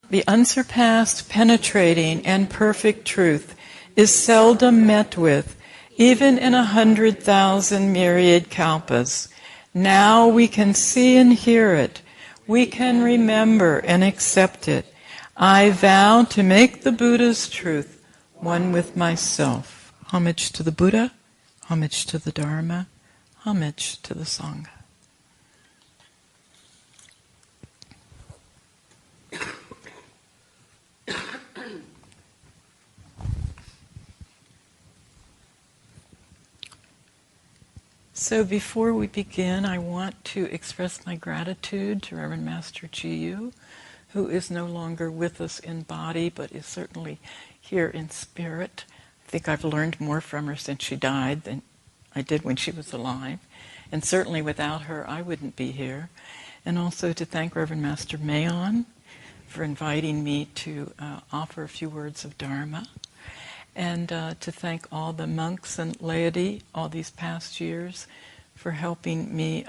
The unsurpassed, penetrating, and perfect truth is seldom met with, even in 100,000 myriad kalpas. Now we can see and hear it. We can remember and accept it. I vow to make the Buddha's truth one with myself. Homage to the Buddha, homage to the Dharma, homage to the Sangha. So before we begin, I want to express my gratitude to Reverend Master Ji-Yu, who is no longer with us in body, but is certainly here in spirit. I think I've learned more from her since she died than I did when she was alive. And certainly without her, I wouldn't be here. And also to thank Reverend Master Mayon for inviting me to offer a few words of Dharma. And to thank all the monks and laity all these past years for helping me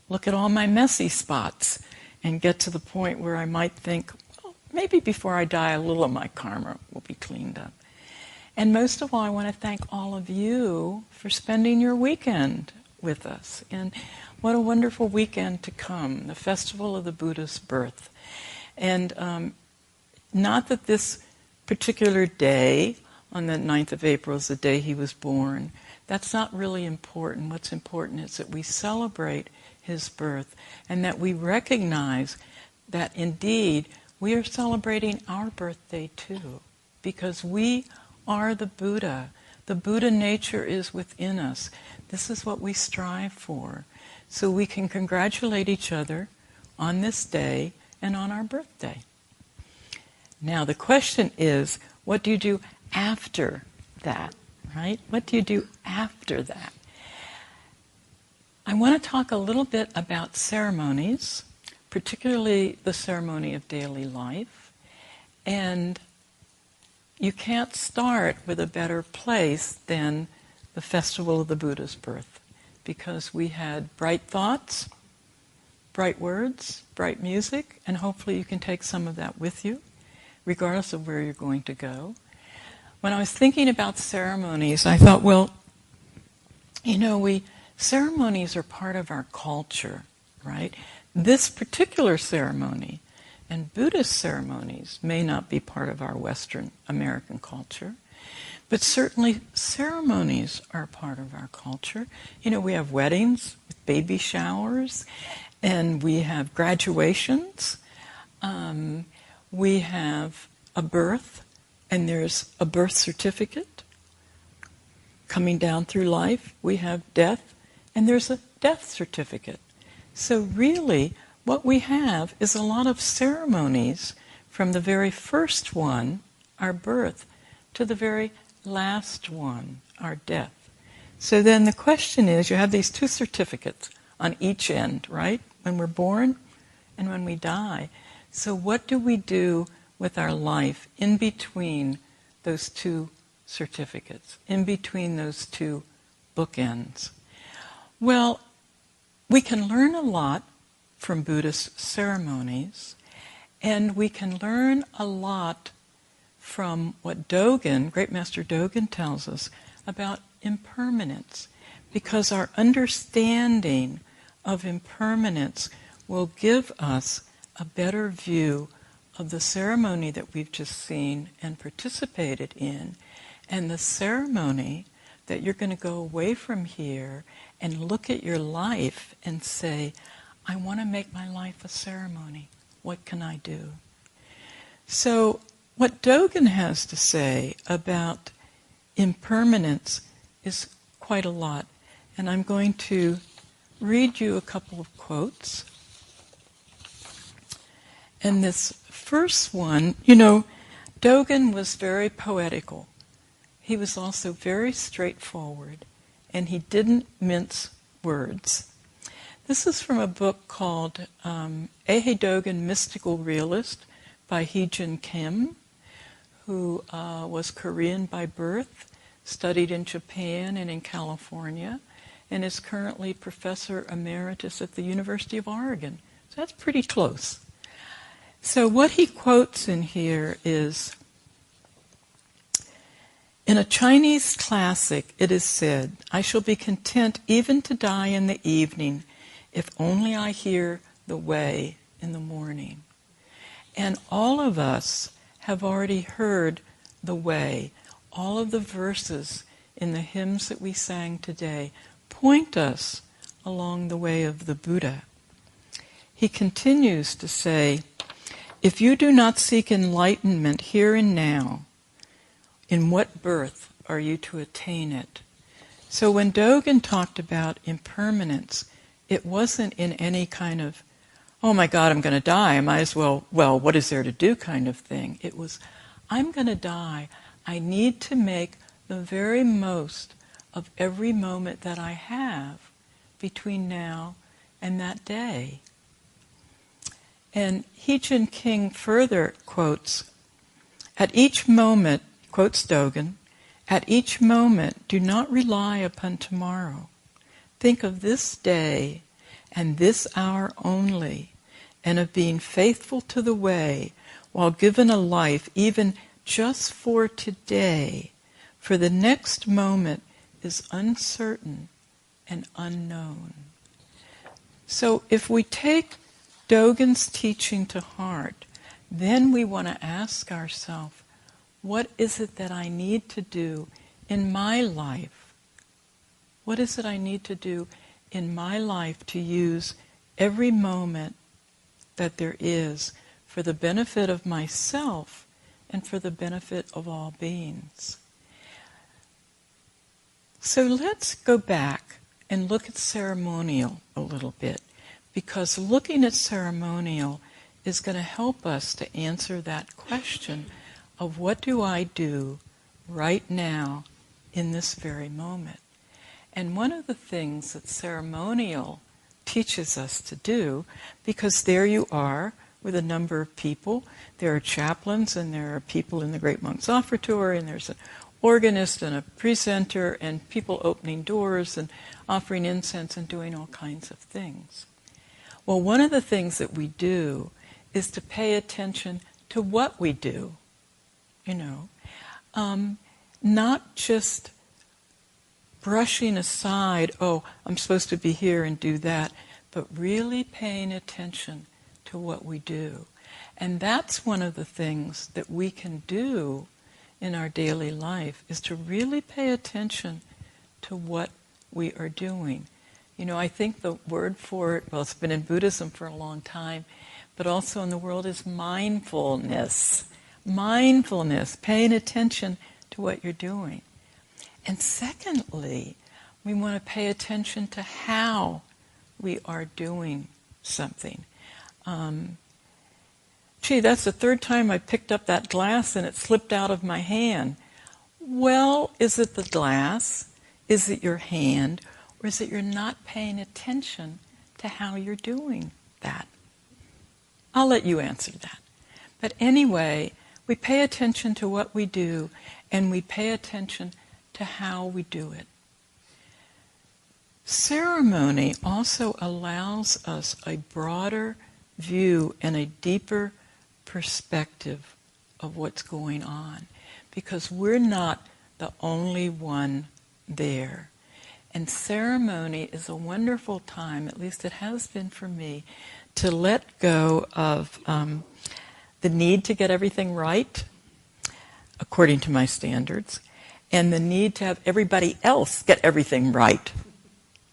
look at all my messy spots and get to the point where I might think, well, maybe before I die, a little of my karma will be cleaned up. And most of all, I want to thank all of you for spending your weekend with us. And what a wonderful weekend to come, the Festival of the Buddha's birth. And not that this particular day, on the 9th of April, is the day he was born. That's not really important. What's important is that we celebrate his birth and that we recognize that indeed we are celebrating our birthday too, because we are the Buddha. The Buddha nature is within us. This is what we strive for. So we can congratulate each other on this day and on our birthday. Now the question is, what do you do after that, right? What do you do after that? I want to talk a little bit about ceremonies, particularly the ceremony of daily life. And you can't start with a better place than the Festival of the Buddha's birth, because we had bright thoughts, bright words, bright music, and hopefully you can take some of that with you, regardless of where you're going to go. When I was thinking about ceremonies, I thought, well, ceremonies are part of our culture, right? This particular ceremony and Buddhist ceremonies may not be part of our Western American culture, but certainly ceremonies are part of our culture. We have weddings with baby showers, and we have graduations. We have a birth, and there's a birth certificate coming down through life. We have death, and there's a death certificate. So really, what we have is a lot of ceremonies from the very first one, our birth, to the very last one, our death. So then the question is, you have these two certificates on each end, right? When we're born and when we die. So what do we do with our life in between those two certificates, in between those two bookends? Well, we can learn a lot from Buddhist ceremonies, and we can learn a lot from what Dogen, Great Master Dogen, tells us about impermanence, because our understanding of impermanence will give us a better view of the ceremony that we've just seen and participated in, and the ceremony that you're going to go away from here and look at your life and say, I want to make my life a ceremony. What can I do? So what Dogen has to say about impermanence is quite a lot, and I'm going to read you a couple of quotes. And this first one, Dogen was very poetical. He was also very straightforward, and he didn't mince words. This is from a book called Ehe Dogen, Mystical Realist by Hee-Jin Kim, who was Korean by birth, studied in Japan and in California, and is currently Professor Emeritus at the University of Oregon. So that's pretty close. So what he quotes in here is, in a Chinese classic, it is said, "I shall be content even to die in the evening, if only I hear the way in the morning." And all of us have already heard the way. All of the verses in the hymns that we sang today point us along the way of the Buddha. He continues to say, "If you do not seek enlightenment here and now, in what birth are you to attain it?" So when Dogen talked about impermanence, it wasn't in any kind of, oh my God, I'm going to die, I might as well, what is there to do kind of thing. It was, I'm going to die. I need to make the very most of every moment that I have between now and that day. And He-Jin King further quotes, "At each moment," quotes Dogen, "at each moment do not rely upon tomorrow. Think of this day and this hour only, and of being faithful to the way while given a life even just for today, for the next moment is uncertain and unknown." So if we take Dogen's teaching to heart, then we want to ask ourselves, what is it that I need to do in my life? What is it I need to do in my life to use every moment that there is for the benefit of myself and for the benefit of all beings? So let's go back and look at ceremonial a little bit, because looking at ceremonial is going to help us to answer that question of what do I do right now in this very moment. And one of the things that ceremonial teaches us to do, because there you are with a number of people, there are chaplains and there are people in the Great Monk's Offertory, and there's an organist and a presenter and people opening doors and offering incense and doing all kinds of things. Well, one of the things that we do is to pay attention to what we do, not just brushing aside, oh, I'm supposed to be here and do that, but really paying attention to what we do. And that's one of the things that we can do in our daily life, is to really pay attention to what we are doing. I think the word for it, well, it's been in Buddhism for a long time, but also in the world, is mindfulness. Mindfulness, paying attention to what you're doing. And secondly, we want to pay attention to how we are doing something. That's the third time I picked up that glass and it slipped out of my hand. Well, is it the glass? Is it your hand? Or is it you're not paying attention to how you're doing that? I'll let you answer that. But anyway, we pay attention to what we do, and we pay attention to how we do it. Ceremony also allows us a broader view and a deeper perspective of what's going on, because we're not the only one there. And ceremony is a wonderful time, at least it has been for me, to let go of the need to get everything right, according to my standards, and the need to have everybody else get everything right.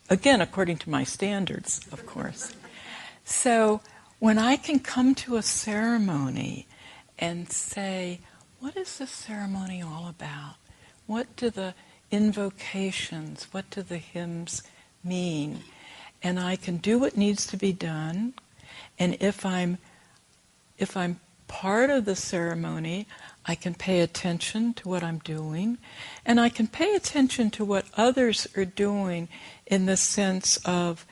Again, according to my standards, of course. So when I can come to a ceremony and say, what is this ceremony all about? What do the invocations, what do the hymns mean? And I can do what needs to be done. And if I'm part of the ceremony, I can pay attention to what I'm doing, and I can pay attention to what others are doing in the sense of,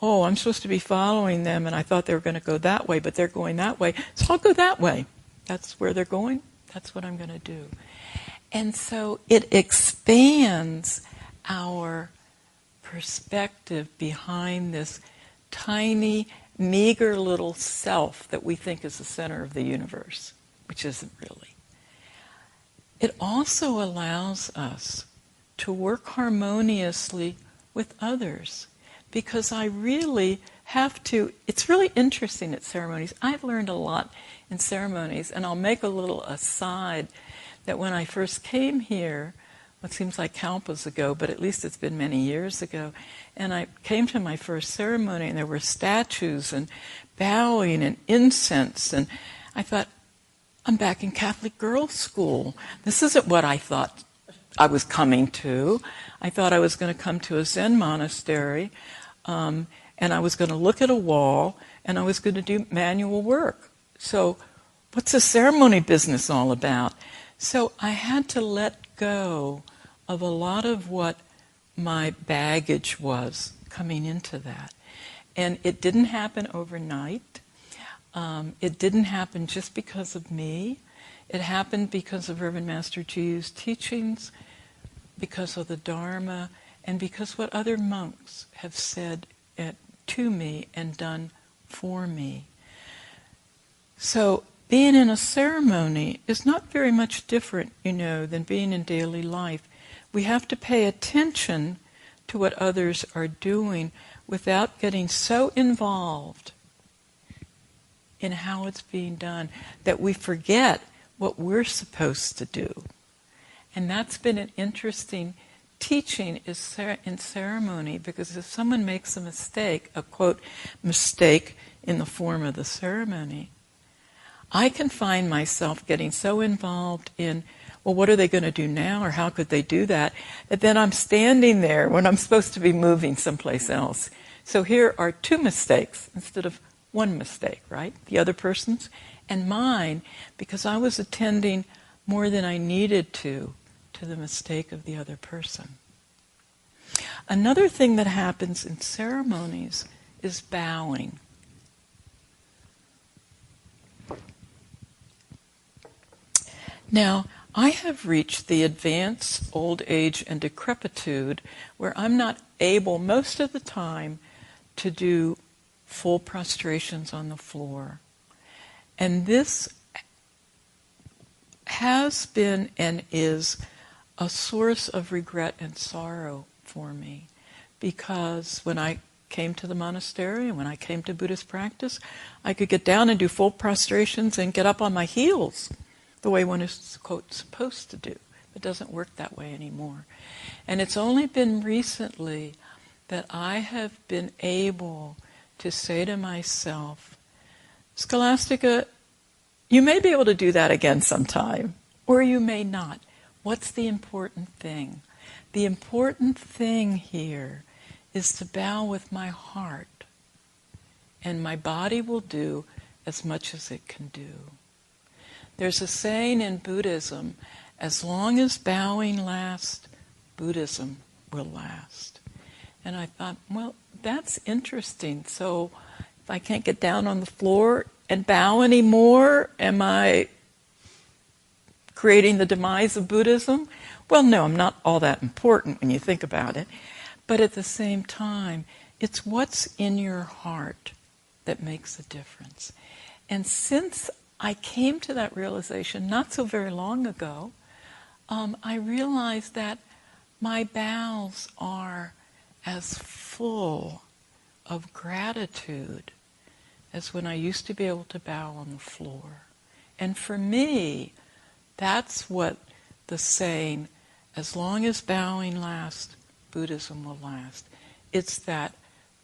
oh, I'm supposed to be following them, and I thought they were going to go that way, but they're going that way, so I'll go that way. That's where they're going. That's what I'm going to do. And so it expands our perspective behind this tiny meager little self that we think is the center of the universe, which isn't really. It also allows us to work harmoniously with others, because I really have to. It's really interesting at ceremonies. I've learned a lot in ceremonies, and I'll make a little aside that when I first came here, what seems like kalpas ago, but at least it's been many years ago, and I came to my first ceremony, and there were statues and bowing and incense, and I thought, I'm back in Catholic girls' school. This isn't what I thought I was coming to. I thought I was going to come to a Zen monastery, and I was going to look at a wall, and I was going to do manual work. So what's the ceremony business all about? So I had to let go of a lot of what my baggage was coming into that. And it didn't happen overnight. It didn't happen just because of me. It happened because of Reverend Master Jiu's teachings, because of the Dharma, and because what other monks have said to me and done for me. So being in a ceremony is not very much different, than being in daily life. We have to pay attention to what others are doing without getting so involved in how it's being done that we forget what we're supposed to do. And that's been an interesting teaching in ceremony, because if someone makes a mistake, a quote, mistake in the form of the ceremony, I can find myself getting so involved in, well, what are they going to do now, or how could they do that, that then I'm standing there when I'm supposed to be moving someplace else. So here are two mistakes instead of one mistake, right? The other person's and mine, because I was attending more than I needed to the mistake of the other person. Another thing that happens in ceremonies is bowing. Now, I have reached the advanced old age and decrepitude where I'm not able most of the time to do full prostrations on the floor. And this has been and is a source of regret and sorrow for me, because when I came to the monastery and when I came to Buddhist practice, I could get down and do full prostrations and get up on my heels the way one is, quote, supposed to do. It doesn't work that way anymore. And it's only been recently that I have been able to say to myself, Scholastica, you may be able to do that again sometime, or you may not. What's the important thing? The important thing here is to bow with my heart, and my body will do as much as it can do. There's a saying in Buddhism, as long as bowing lasts, Buddhism will last. And I thought, well, that's interesting. So if I can't get down on the floor and bow anymore, am I creating the demise of Buddhism? Well, no, I'm not all that important when you think about it. But at the same time, it's what's in your heart that makes a difference. And since I came to that realization not so very long ago, I realized that my bows are as full of gratitude as when I used to be able to bow on the floor. And for me, that's what the saying, as long as bowing lasts, Buddhism will last. It's that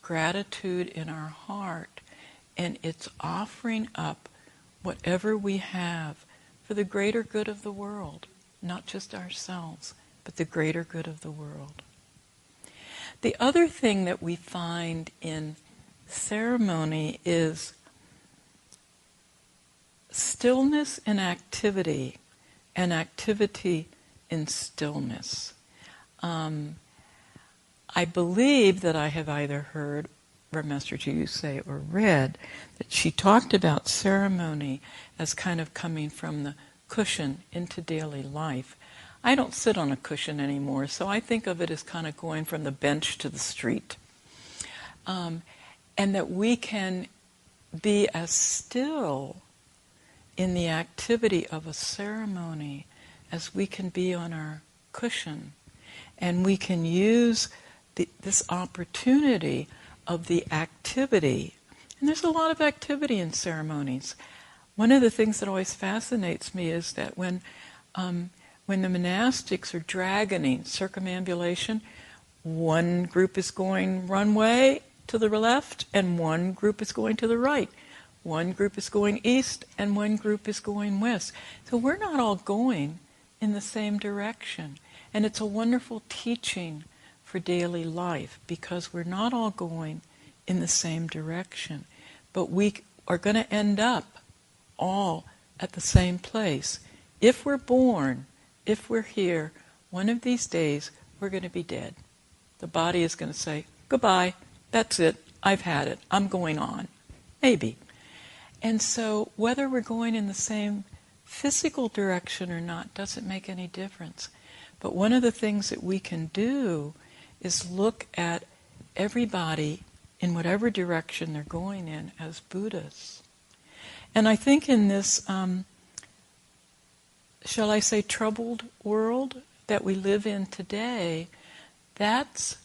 gratitude in our heart, and it's offering up whatever we have for the greater good of the world, not just ourselves, but the greater good of the world. The other thing that we find in ceremony is stillness in activity and activity in stillness. I believe that I have either heard Reverend Master Jiu say or read that she talked about ceremony as kind of coming from the cushion into daily life. I don't sit on a cushion anymore, so I think of it as kind of going from the bench to the street. And that we can be as still in the activity of a ceremony as we can be on our cushion. And we can use this opportunity of the activity. And there's a lot of activity in ceremonies. One of the things that always fascinates me is that when the monastics are dragoning, circumambulation, one group is going one way to the left and one group is going to the right. One group is going east and one group is going west. So we're not all going in the same direction. And it's a wonderful teaching for daily life because we're not all going in the same direction. But we are going to end up all at the same place. If we're born, if we're here, one of these days we're going to be dead. The body is going to say, goodbye, that's it, I've had it, I'm going on. Maybe. And so whether we're going in the same physical direction or not doesn't make any difference. But one of the things that we can do is look at everybody in whatever direction they're going in as Buddhas. And I think in this, shall I say, troubled world that we live in today, that's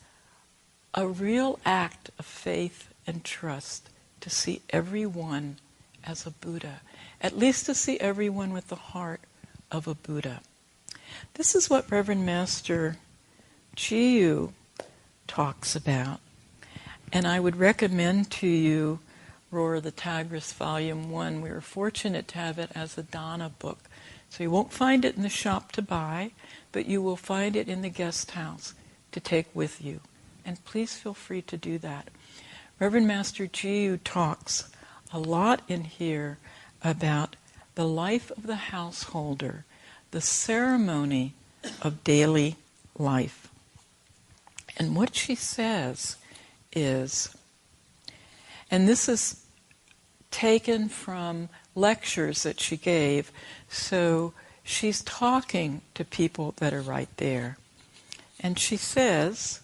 a real act of faith and trust to see everyone as a Buddha, at least to see everyone with the heart of a Buddha. This is what Reverend Master Chiyu talks about. And I would recommend to you Roar of the Tigris, Volume 1. We were fortunate to have it as a Dana book. So you won't find it in the shop to buy, but you will find it in the guest house to take with you. And please feel free to do that. Reverend Master Chiyu talks a lot in here about the life of the householder, the ceremony of daily life. And what she says is, and this is taken from lectures that she gave, so she's talking to people that are right there. And she says,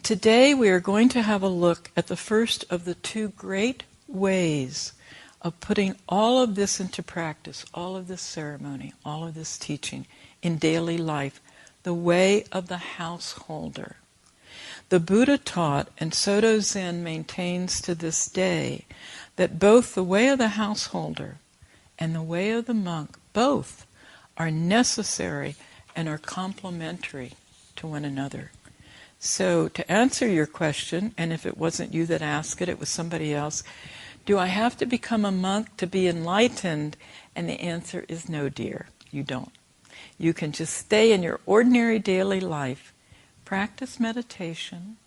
today we are going to have a look at the first of the two great ways of putting all of this into practice, all of this ceremony, all of this teaching in daily life, the way of the householder. The Buddha taught, and Soto Zen maintains to this day, that both the way of the householder and the way of the monk, both are necessary and are complementary to one another. So to answer your question, and if it wasn't you that asked it, it was somebody else, do I have to become a monk to be enlightened? And the answer is no, dear, you don't. You can just stay in your ordinary daily life. Practice meditation.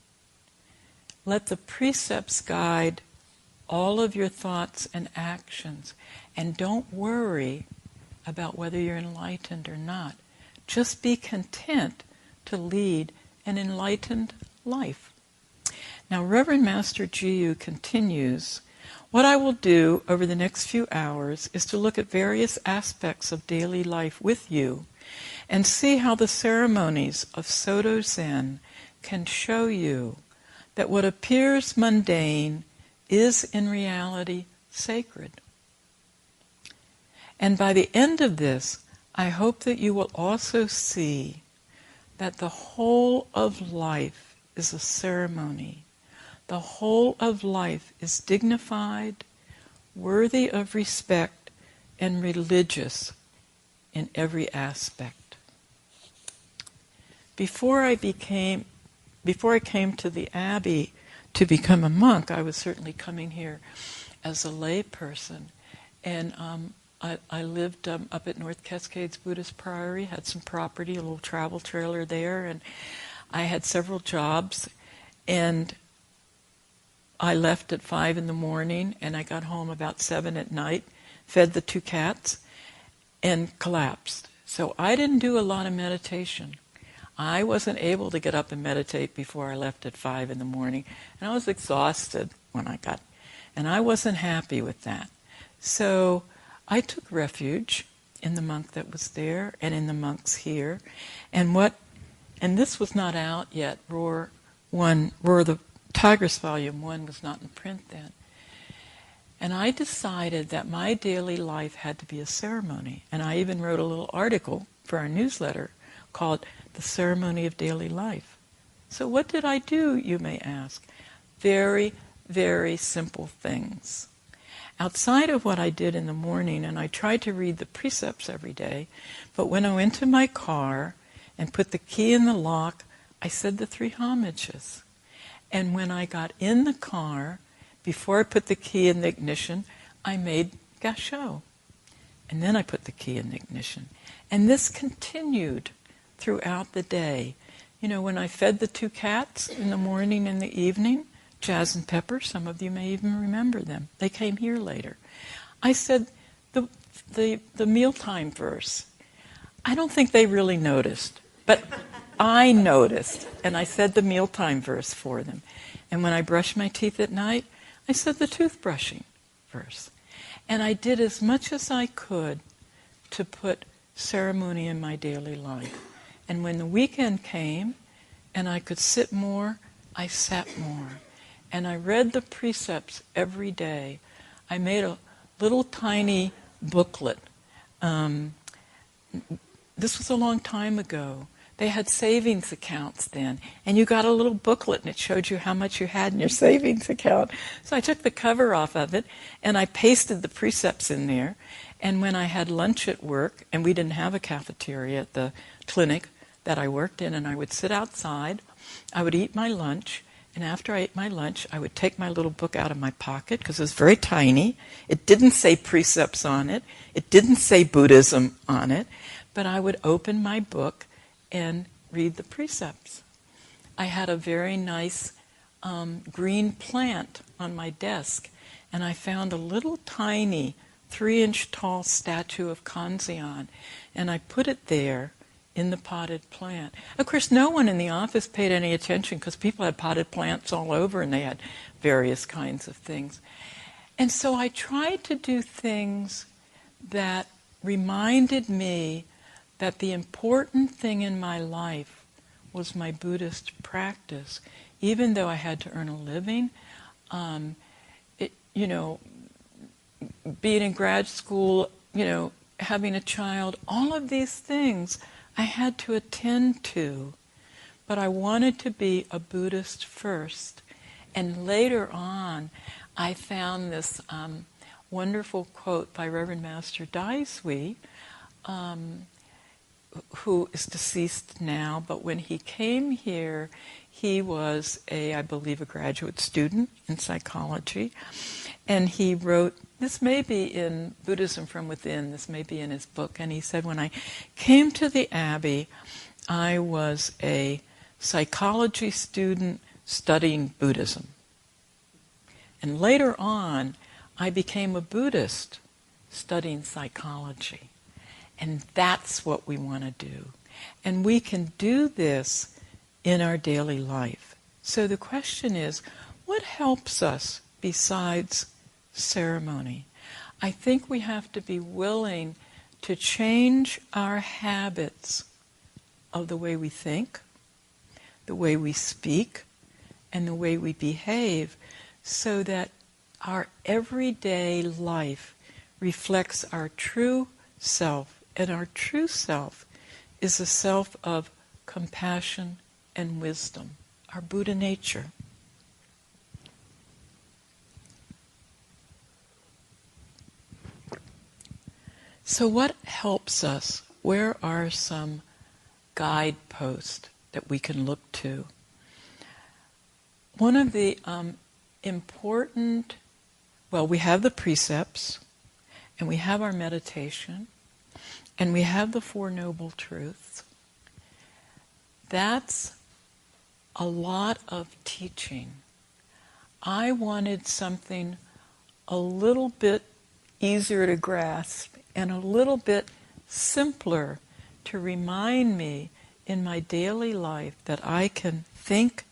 Let the precepts guide all of your thoughts and actions. And don't worry about whether you're enlightened or not. Just be content to lead an enlightened life. Now, Reverend Master Chiyu continues, what I will do over the next few hours is to look at various aspects of daily life with you and see how the ceremonies of Soto Zen can show you that what appears mundane is in reality sacred. And by the end of this, I hope that you will also see that the whole of life is a ceremony. The whole of life is dignified, worthy of respect, and religious in every aspect. Before I came to the Abbey to become a monk, I was certainly coming here as a lay person. And I lived up at North Cascades Buddhist Priory, had some property, a little travel trailer there, and I had several jobs. And I left at 5 in the morning, and I got home about 7 at night, fed the 2 cats, and collapsed. So I didn't do a lot of meditation. I wasn't able to get up and meditate before I left at 5 in the morning, and I was exhausted when I got, and I wasn't happy with that. So I took refuge in the monk that was there and in the monks here, and this was not out yet. Roar the Tigris Volume 1 was not in print then. And I decided that my daily life had to be a ceremony. And I even wrote a little article for our newsletter called The Ceremony of Daily Life. So what did I do, you may ask? Very, very simple things. Outside of what I did in the morning, and I tried to read the precepts every day, but when I went to my car and put the key in the lock, I said the 3 homages. And when I got in the car, before I put the key in the ignition, I made gashot. And then I put the key in the ignition. And this continued throughout the day. You know, when I fed the 2 cats in the morning and the evening, Jazz and Pepper, some of you may even remember them. They came here later. I said the mealtime verse. I don't think they really noticed, but I noticed, and I said the mealtime verse for them. And when I brushed my teeth at night, I said the toothbrushing verse. And I did as much as I could to put ceremony in my daily life. And when the weekend came and I could sit more, I sat more. And I read the precepts every day. I made a little tiny booklet. This was a long time ago. They had savings accounts then. And you got a little booklet and it showed you how much you had in your savings account. So I took the cover off of it and I pasted the precepts in there. And when I had lunch at work, and we didn't have a cafeteria at the clinic that I worked in, and I would sit outside, I would eat my lunch, and after I ate my lunch, I would take my little book out of my pocket, because it was very tiny. It didn't say precepts on it. It didn't say Buddhism on it. But I would open my book and read the precepts. I had a very nice green plant on my desk, and I found a little tiny 3-inch tall statue of Kanzeon, and I put it there in the potted plant. Of course, no one in the office paid any attention because people had potted plants all over and they had various kinds of things. And so I tried to do things that reminded me that the important thing in my life was my Buddhist practice. Even though I had to earn a living, being in grad school, having a child, all of these things I had to attend to, but I wanted to be a Buddhist first. And later on, I found this wonderful quote by Reverend Master Daisui, who is deceased now, but when he came here, he was I believe, a graduate student in psychology, and he wrote, this may be in Buddhism from Within, this may be in his book, and he said, when I came to the Abbey, I was a psychology student studying Buddhism. And later on, I became a Buddhist studying psychology. And that's what we want to do. And we can do this in our daily life. So the question is, what helps us besides ceremony? I think we have to be willing to change our habits of the way we think, the way we speak, and the way we behave, so that our everyday life reflects our true self. And our true self is a self of compassion and wisdom, our Buddha nature. So what helps us? Where are some guideposts that we can look to? One of the important, we have the precepts, and we have our meditation, and we have the Four Noble Truths. That's a lot of teaching. I wanted something a little bit easier to grasp and a little bit simpler to remind me in my daily life that I can think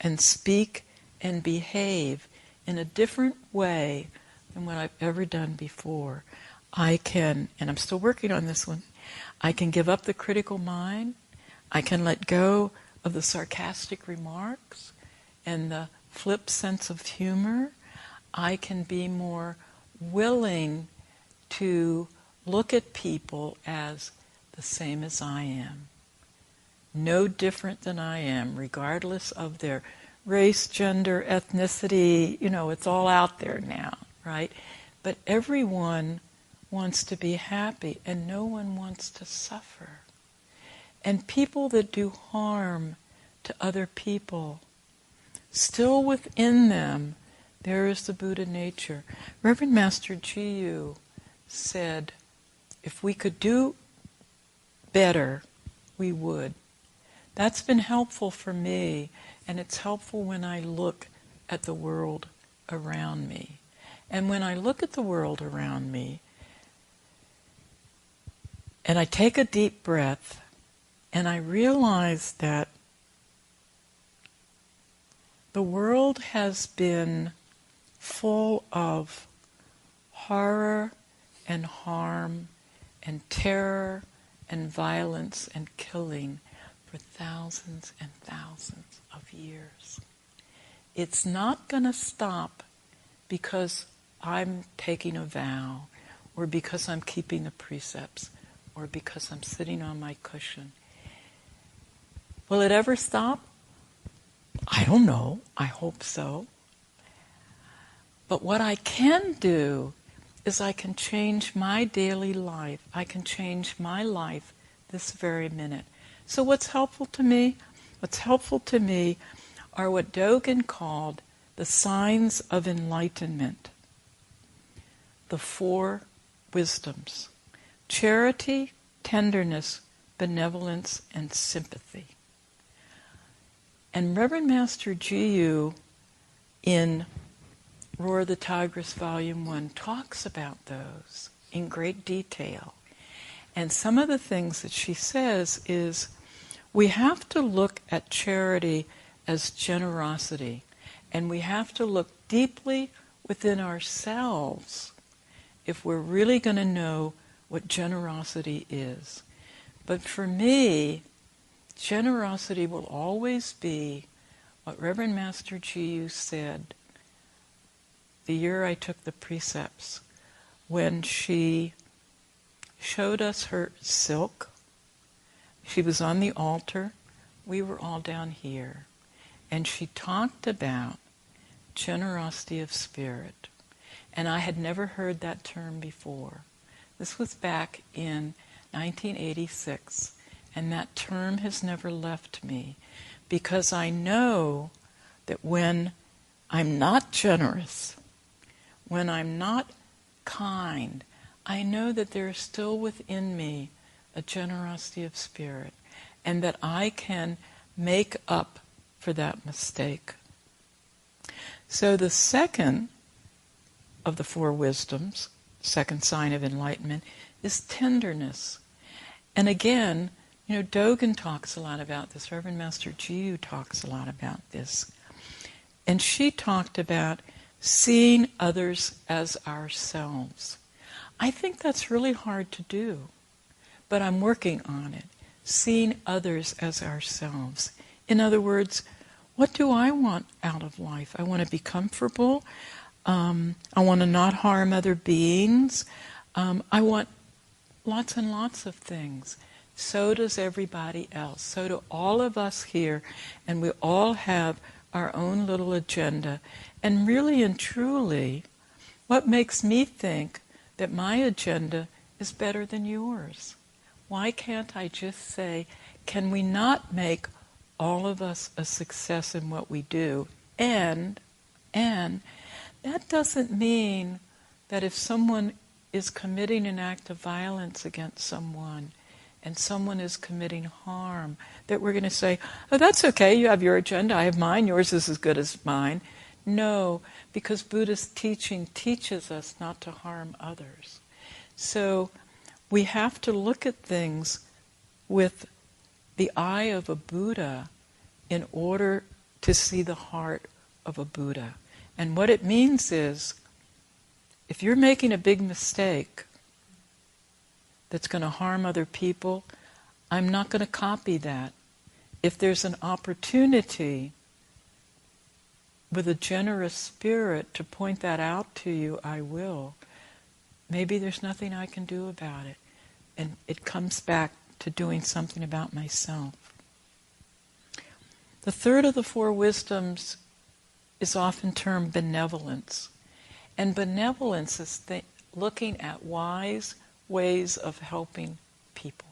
and speak and behave in a different way than what I've ever done before. I can, and I'm still working on this one, I can give up the critical mind, I can let go of the sarcastic remarks and the flip sense of humor, I can be more willing to look at people as the same as I am, no different than I am, regardless of their race, gender, ethnicity. It's all out there now, right? But everyone wants to be happy, and no one wants to suffer. And people that do harm to other people, still within them, there is the Buddha nature. Reverend Master Ji said, if we could do better, we would. That's been helpful for me, and it's helpful when I look at the world around me. And when I look at the world around me, and I take a deep breath, and I realize that the world has been full of horror and harm and terror and violence and killing for thousands and thousands of years. It's not going to stop because I'm taking a vow, or because I'm keeping the precepts, or because I'm sitting on my cushion. Will it ever stop? I don't know. I hope so. But what I can do is I can change my daily life. I can change my life this very minute. So what's helpful to me? What's helpful to me are what Dogen called the signs of enlightenment. The 4 wisdoms: charity, tenderness, benevolence, and sympathy. And Reverend Master Ji in Roar the Tigress Volume 1 talks about those in great detail. And some of the things that she says is we have to look at charity as generosity, and we have to look deeply within ourselves if we're really going to know what generosity is. But for me, generosity will always be what Reverend Master Ji said the year I took the precepts, when she showed us her silk. She was on the altar. We were all down here. And she talked about generosity of spirit. And I had never heard that term before. This was back in 1986. And that term has never left me, because I know that when I'm not generous, when I'm not kind, I know that there is still within me a generosity of spirit, and that I can make up for that mistake. So the second of the 4 wisdoms, second sign of enlightenment, is tenderness. And again, Dogen talks a lot about this. Reverend Master Ji talks a lot about this. And she talked about seeing others as ourselves. I think that's really hard to do, but I'm working on it. Seeing others as ourselves. In other words, what do I want out of life? I want to be comfortable. I want to not harm other beings. I want lots and lots of things. So does everybody else. So do all of us here, and we all have our own little agenda. And really and truly, what makes me think that my agenda is better than yours? Why can't I just say, can we not make all of us a success in what we do? And that doesn't mean that if someone is committing an act of violence against someone, and someone is committing harm, that we're going to say, oh, that's okay, you have your agenda, I have mine, yours is as good as mine. No, because Buddhist teaching teaches us not to harm others. So we have to look at things with the eye of a Buddha in order to see the heart of a Buddha. And what it means is, if you're making a big mistake that's going to harm other people, I'm not going to copy that. If there's an opportunity with a generous spirit to point that out to you, I will. Maybe there's nothing I can do about it. And it comes back to doing something about myself. The third of the four wisdoms is often termed benevolence. And benevolence is looking at wise ways of helping people.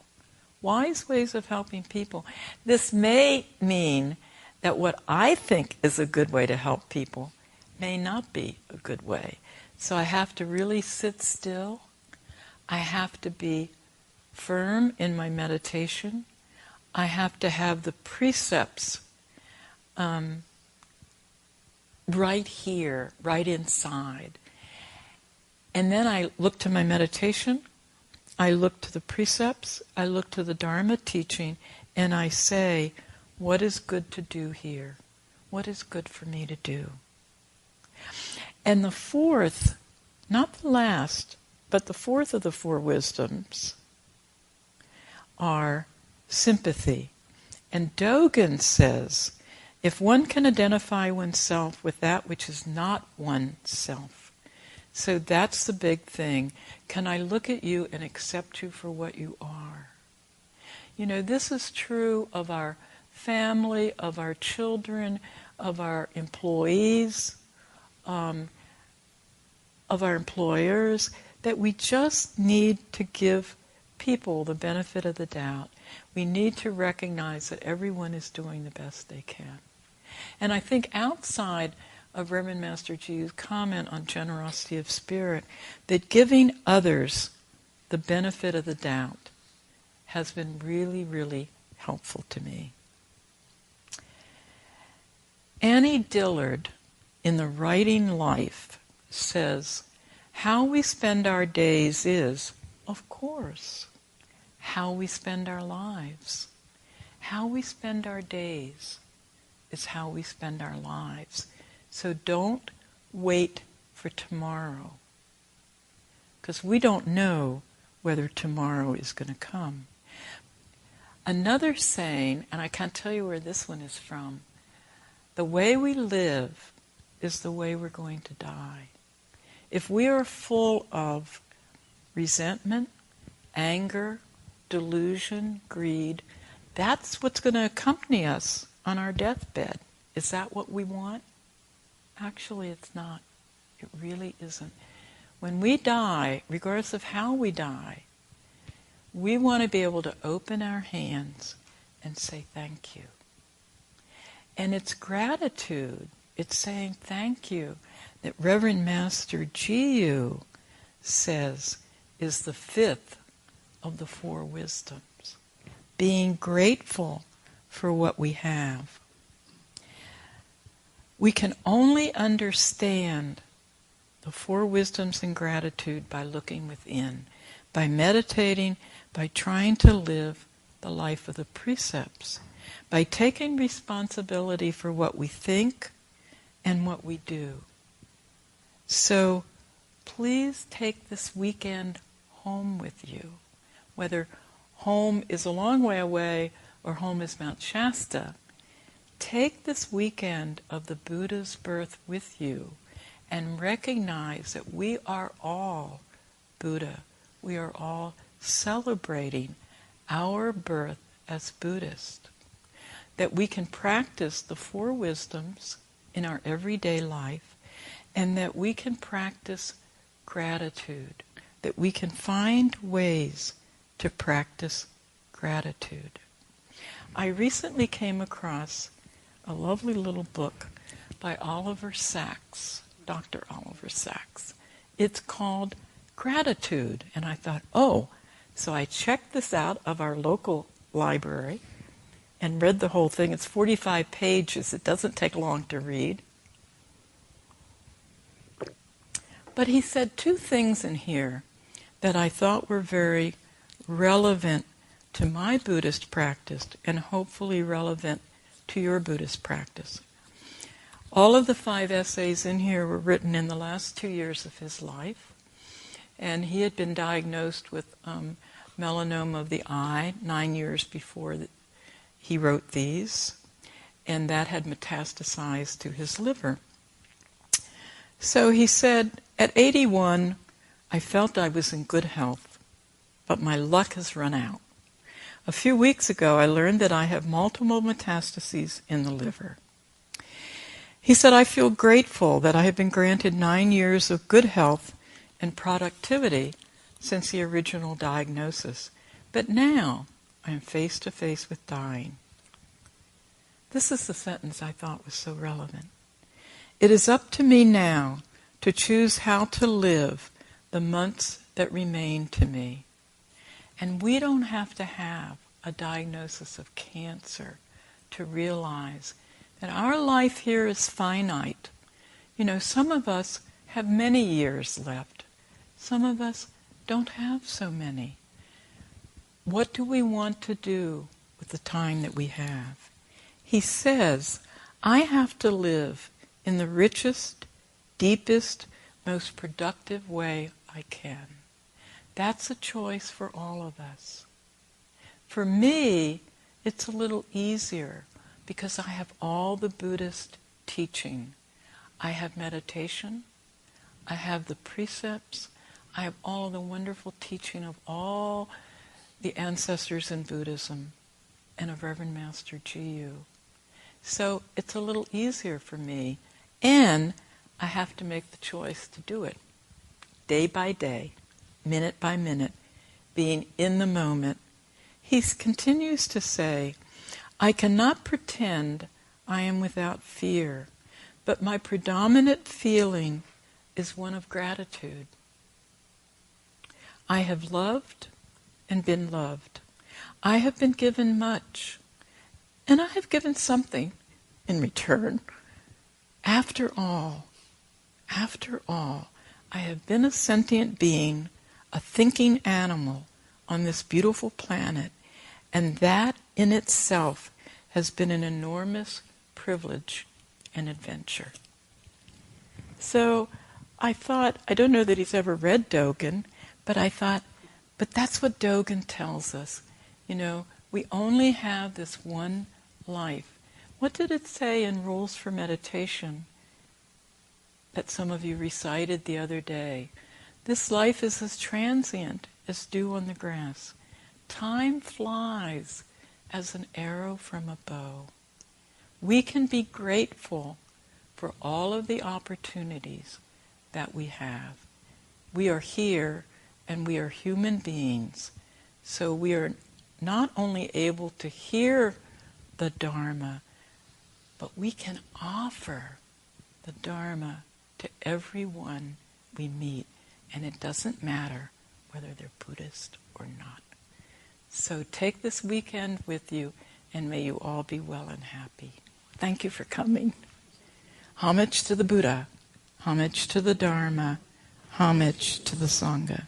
Wise ways of helping people. This may mean that what I think is a good way to help people may not be a good way. So I have to really sit still. I have to be firm in my meditation. I have to have the precepts right here, right inside. And then I look to my meditation, I look to the precepts, I look to the Dharma teaching, and I say, what is good to do here? What is good for me to do? And the fourth, not the last, but the fourth of the four wisdoms are sympathy. And Dogen says, if one can identify oneself with that which is not oneself. So that's the big thing. Can I look at you and accept you for what you are? You know, this is true of our family, of our children, of our employees, of our employers, that we just need to give people the benefit of the doubt. We need to recognize that everyone is doing the best they can. And I think outside of Reverend Master Ji's comment on generosity of spirit, that giving others the benefit of the doubt has been really, really helpful to me. Annie Dillard, in The Writing Life, says, how we spend our days is, of course, how we spend our lives. How we spend our days is how we spend our lives. So don't wait for tomorrow, because we don't know whether tomorrow is going to come. Another saying, and I can't tell you where this one is from, the way we live is the way we're going to die. If we are full of resentment, anger, delusion, greed, that's what's going to accompany us on our deathbed. Is that what we want? Actually, it's not. It really isn't. When we die, regardless of how we die, we want to be able to open our hands and say thank you. And it's gratitude. It's saying thank you that Reverend Master Ji says is the fifth of the four wisdoms. Being grateful for what we have. We can only understand the four wisdoms and gratitude by looking within, by meditating, by trying to live the life of the precepts, by taking responsibility for what we think and what we do. So please take this weekend home with you. Whether home is a long way away or home is Mount Shasta, take this weekend of the Buddha's birth with you and recognize that we are all Buddha. We are all celebrating our birth as Buddhists. That we can practice the four wisdoms in our everyday life, and that we can practice gratitude. That we can find ways to practice gratitude. I recently came across a lovely little book by Oliver Sacks, Dr. Oliver Sacks. It's called Gratitude. And I thought, so I checked this out of our local library and read the whole thing. It's 45 pages. It doesn't take long to read. But he said two things in here that I thought were very relevant to my Buddhist practice and hopefully relevant to your Buddhist practice. All of the 5 essays in here were written in the last 2 years of his life. And he had been diagnosed with melanoma of the eye 9 years before he wrote these. And that had metastasized to his liver. So he said, at 81, I felt I was in good health, but my luck has run out. A few weeks ago, I learned that I have multiple metastases in the liver. He said, I feel grateful that I have been granted 9 years of good health and productivity since the original diagnosis, but now I am face to face with dying. This is the sentence I thought was so relevant. It is up to me now to choose how to live the months that remain to me. And we don't have to have a diagnosis of cancer to realize that our life here is finite. You know, some of us have many years left. Some of us don't have so many. What do we want to do with the time that we have? He says, I have to live in the richest, deepest, most productive way I can. That's a choice for all of us. For me, it's a little easier because I have all the Buddhist teaching. I have meditation, I have the precepts, I have all the wonderful teaching of all the ancestors in Buddhism and of Reverend Master Ji. So it's a little easier for me, and I have to make the choice to do it day by day, minute by minute, being in the moment. He continues to say, I cannot pretend I am without fear, but my predominant feeling is one of gratitude. I have loved and been loved. I have been given much, and I have given something in return. After all, I have been a sentient being, a thinking animal on this beautiful planet, and that in itself has been an enormous privilege and adventure. So I thought, I don't know that he's ever read Dogen, but I thought, but that's what Dogen tells us. You know, we only have this one life. What did it say in Rules for Meditation that some of you recited the other day? This life is as transient as dew on the grass. Time flies as an arrow from a bow. We can be grateful for all of the opportunities that we have. We are here and we are human beings, so we are not only able to hear the Dharma, but we can offer the Dharma to everyone we meet, and it doesn't matter whether they're Buddhist or not. So take this weekend with you, and may you all be well and happy. Thank you for coming. Homage to the Buddha, homage to the Dharma, homage to the Sangha.